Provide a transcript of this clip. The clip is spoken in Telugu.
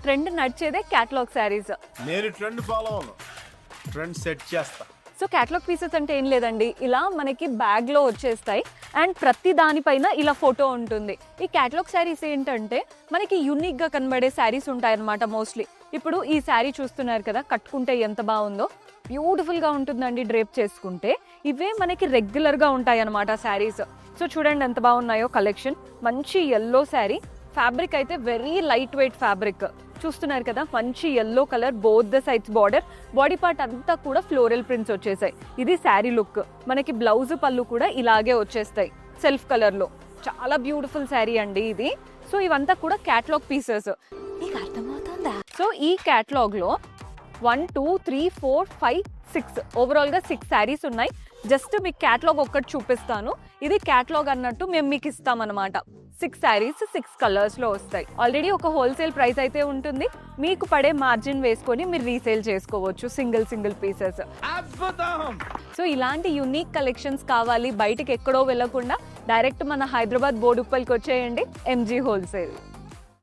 Trend నడిచేదే catalogue saris. నేను ట్రెండ్ ఫాలో అవ్వను, ట్రెండ్ సెట్ చేస్తా. సో క్యాటలాగ్ పీసెస్ అంటే ఏం లేదండి, ఇలా మనకి బ్యాగ్లో వచ్చేస్తాయి అండ్ ప్రతి దానిపైన ఇలా ఫోటో ఉంటుంది. ఈ క్యాటలాగ్ శారీస్ ఏంటంటే మనకి యూనిక్గా కనబడే శారీస్ ఉంటాయన్నమాట మోస్ట్లీ. ఇప్పుడు ఈ శారీ చూస్తున్నారు కదా, కట్టుకుంటే ఎంత బాగుందో, బ్యూటిఫుల్గా ఉంటుందండి డ్రేప్ చేసుకుంటే. ఇవే మనకి రెగ్యులర్గా ఉంటాయి అన్నమాట శారీస్. సో చూడండి ఎంత బాగున్నాయో కలెక్షన్. మంచి ఎల్లో శారీ, ఫ్యాబ్రిక్ అయితే వెరీ లైట్ వెయిట్ ఫ్యాబ్రిక్. చూస్తున్నారు కదా, మంచి yellow colour, both the sides border, body part అంతా కూడా ఫ్లోరల్ ప్రింట్స్ వచ్చేసాయి. ఇది శారీ లుక్. మనకి బ్లౌజ్ పళ్ళు కూడా ఇలాగే వచ్చేస్తాయి సెల్ఫ్ కలర్లో. చాలా బ్యూటిఫుల్ శారీ అండి ఇది. సో ఇవంతా కూడా క్యాటలాగ్ పీసెస్. మీకు అర్థమవుతుందా? సో ఈ క్యాటలాగ్లో 1 2 3 4 5 6 ఓవరాల్గా 6 శారీస్ ఉన్నాయి. జస్ట్ మీకు క్యాటలాగ్ ఒక్కటి చూపిస్తాను. ఇది క్యాటలాగ్ అన్నట్టు మేము మీకు ఇస్తామన్నమాట. 6 శారీస్ 6 కలర్స్లో వస్తాయి. ఆల్రెడీ ఒక హోల్సేల్ ప్రైస్ అయితే ఉంటుంది. మీకు పడే మార్జిన్ వేసుకొని మీరు రీసేల్ చేసుకోవచ్చు సింగిల్ పీసెస్. సో ఇలాంటి యూనిక్ కలెక్షన్స్ కావాలి, బయటకి ఎక్కడో వెళ్ళకుండా డైరెక్ట్ మన హైదరాబాద్ బోడుప్పల్కి వచ్చేయండి, ఎంజీ హోల్సేల్.